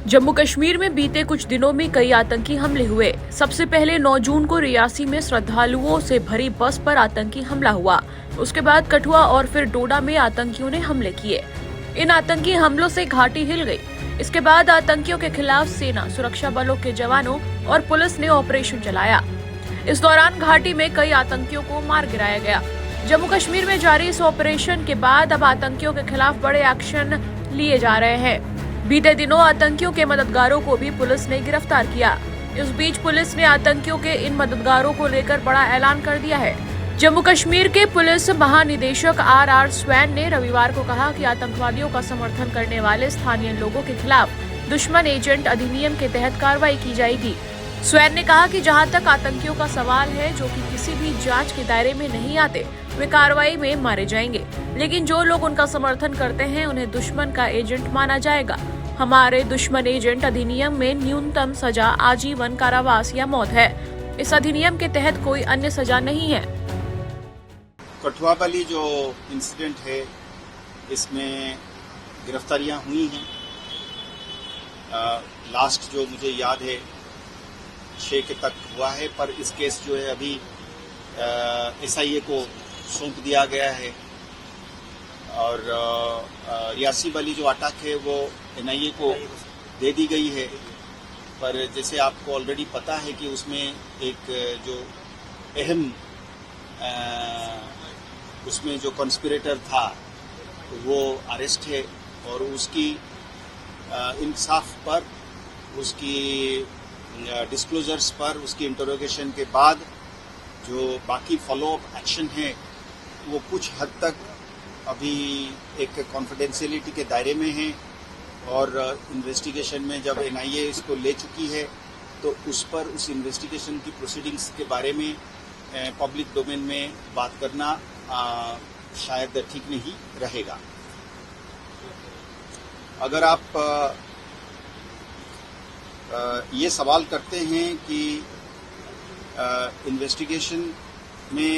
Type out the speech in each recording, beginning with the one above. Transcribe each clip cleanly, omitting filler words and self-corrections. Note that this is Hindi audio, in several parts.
जम्मू कश्मीर में बीते कुछ दिनों में कई आतंकी हमले हुए। सबसे पहले 9 जून को रियासी में श्रद्धालुओं से भरी बस पर आतंकी हमला हुआ। उसके बाद कठुआ और फिर डोडा में आतंकियों ने हमले किए। इन आतंकी हमलों से घाटी हिल गई। इसके बाद आतंकियों के खिलाफ सेना, सुरक्षा बलों के जवानों और पुलिस ने ऑपरेशन चलाया। इस दौरान घाटी में कई आतंकियों को मार गिराया गया। जम्मू कश्मीर में जारी इस ऑपरेशन के बाद अब आतंकियों के खिलाफ बड़े एक्शन लिए जा रहे हैं। बीते दिनों आतंकियों के मददगारों को भी पुलिस ने गिरफ्तार किया। इस बीच पुलिस ने आतंकियों के इन मददगारों को लेकर बड़ा ऐलान कर दिया है। जम्मू कश्मीर के पुलिस महानिदेशक आर स्वैन ने रविवार को कहा कि आतंकवादियों का समर्थन करने वाले स्थानीय लोगों के खिलाफ दुश्मन एजेंट अधिनियम के तहत कार्रवाई की जाएगी। स्वैन ने कहा कि जहां तक आतंकियों का सवाल है, जो कि किसी भी जांच के दायरे में नहीं आते, वे कार्रवाई में मारे जाएंगे, लेकिन जो लोग उनका समर्थन करते हैं उन्हें दुश्मन का एजेंट माना जाएगा। हमारे दुश्मन एजेंट अधिनियम में न्यूनतम सजा आजीवन कारावास या मौत है। इस अधिनियम के तहत कोई अन्य सजा नहीं है। कठुआ वाली जो इंसिडेंट है, इसमें गिरफ्तारियां हुई हैं। लास्ट जो मुझे याद है 6 तक हुआ है, पर इस केस जो है अभी SIA को सौंप दिया गया है। और रियासी वाली जो अटैक है वो NIA को दे दी गई है। पर जैसे आपको ऑलरेडी पता है कि उसमें एक जो अहम उसमें जो कॉन्स्पिरेटर था वो अरेस्ट है, और उसकी इंसाफ पर, उसकी डिस्क्लोजर्स पर, उसकी इंटरोगेशन के बाद जो बाकी फॉलोअप एक्शन है वो कुछ हद तक अभी एक कॉन्फिडेंशियलिटी के दायरे में है। और इन्वेस्टिगेशन में जब NIA इसको ले चुकी है तो उस पर, उस इन्वेस्टिगेशन की प्रोसीडिंग्स के बारे में पब्लिक डोमेन में बात करना शायद ठीक नहीं रहेगा। अगर आप ये सवाल करते हैं कि इन्वेस्टिगेशन में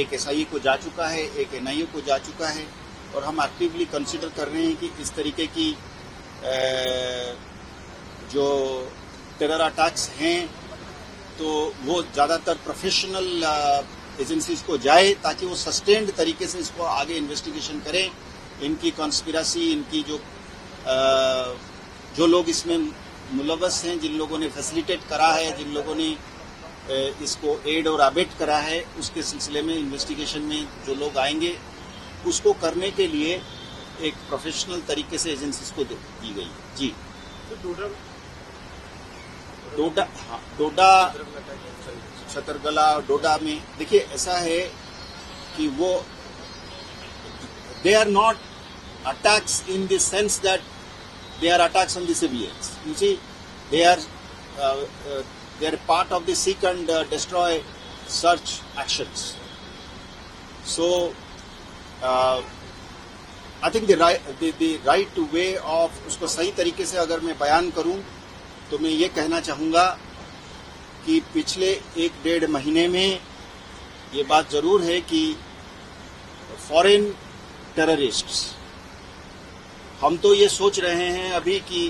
एक SIA को जा चुका है, एक NIA को जा चुका है, और हम एक्टिवली कंसिडर कर रहे हैं कि इस तरीके की जो टेरर अटैक्स हैं तो वो ज़्यादातर प्रोफेशनल एजेंसीज को जाए, ताकि वो सस्टेन्ड तरीके से इसको आगे इन्वेस्टिगेशन करें। इनकी कॉन्स्पिरेसी, इनकी जो लोग इसमें मुलव्वस हैं, जिन लोगों ने फैसिलिटेट करा है, जिन लोगों ने इसको एड और अबेट करा है, उसके सिलसिले में इन्वेस्टिगेशन में जो लोग आएंगे उसको करने के लिए एक प्रोफेशनल तरीके से एजेंसीज को दी गई। जी, डोडा, छतरगला, डोडा में देखिए ऐसा है कि वो they are not attacks in the sense that they are attacks on the civilians. You see, they are part of the seek and destroy search actions. So, I think the right way of उसको सही तरीके से अगर मैं बयान करूं तो मैं ये कहना चाहूंगा कि पिछले 1-1.5 महीने में ये बात जरूर है कि फॉरेन टेररिस्ट्स, हम तो ये सोच रहे हैं अभी कि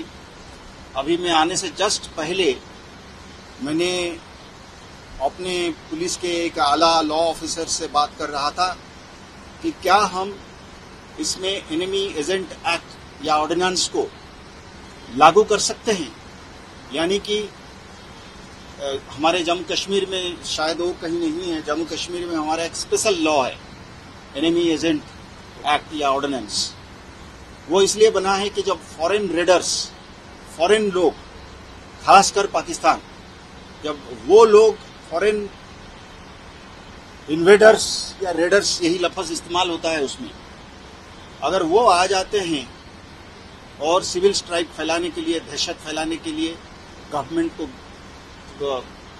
अभी मैं आने से जस्ट पहले मैंने अपने पुलिस के एक आला लॉ ऑफिसर से बात कर रहा था कि क्या हम इसमें एनिमी एजेंट एक्ट या ऑर्डिनेंस को लागू कर सकते हैं। यानी कि हमारे जम्मू कश्मीर में शायद वो कहीं नहीं है, जम्मू कश्मीर में हमारा एक स्पेशल लॉ है, एनिमी एजेंट एक्ट या ऑर्डिनेंस। वो इसलिए बना है कि जब फॉरेन रेडर्स, फॉरेन लोग, खासकर पाकिस्तान, जब वो लोग फॉरेन इन्वेडर्स या रेडर्स, यही लफ्ज इस्तेमाल होता है उसमें, अगर वो आ जाते हैं और सिविल स्ट्राइक फैलाने के लिए, दहशत फैलाने के लिए, गवर्नमेंट को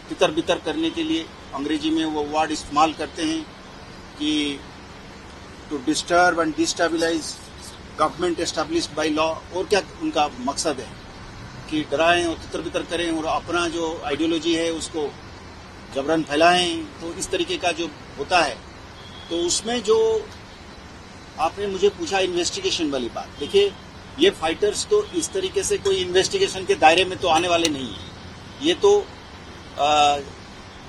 तितर बितर करने के लिए, अंग्रेजी में वो वर्ड इस्तेमाल करते हैं कि to disturb and destabilise government established by law. और क्या उनका मकसद है कि डराएं और तितर बितर करें और अपना जो आइडियोलॉजी है उसको जबरन फैलाएं। तो इस तरीके का जो होता है, तो उसमें जो आपने मुझे पूछा इन्वेस्टिगेशन वाली बात, देखिए ये फाइटर्स तो इस तरीके से कोई इन्वेस्टिगेशन के दायरे में तो आने वाले नहीं है। ये तो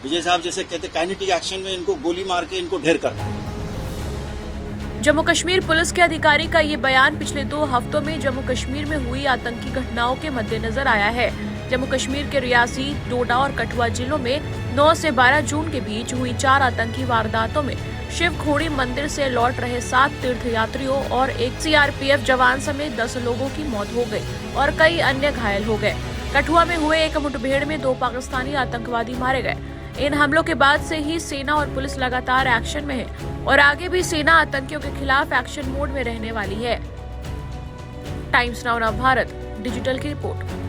विजय साहब जैसे कहते काइनेटिक एक्शन में इनको गोली मार के इनको ढेर करना। जम्मू कश्मीर पुलिस के अधिकारी का ये बयान पिछले 2 हफ्तों में जम्मू कश्मीर में हुई आतंकी घटनाओं के मद्देनजर आया है। जम्मू कश्मीर के रियासी, डोडा और कठुआ जिलों में 9 से 12 जून के बीच हुई 4 आतंकी वारदातों में शिव खोड़ी मंदिर से लौट रहे 7 तीर्थयात्रियों और एक सीआरपीएफ जवान समेत 10 लोगों की मौत हो गई और कई अन्य घायल हो गए। कठुआ में हुए एक मुठभेड़ में 2 पाकिस्तानी आतंकवादी मारे गए। इन हमलों के बाद से ही सेना और पुलिस लगातार एक्शन में है और आगे भी सेना आतंकियों के खिलाफ एक्शन मोड में रहने वाली है। टाइम्स नाउ भारत डिजिटल की रिपोर्ट।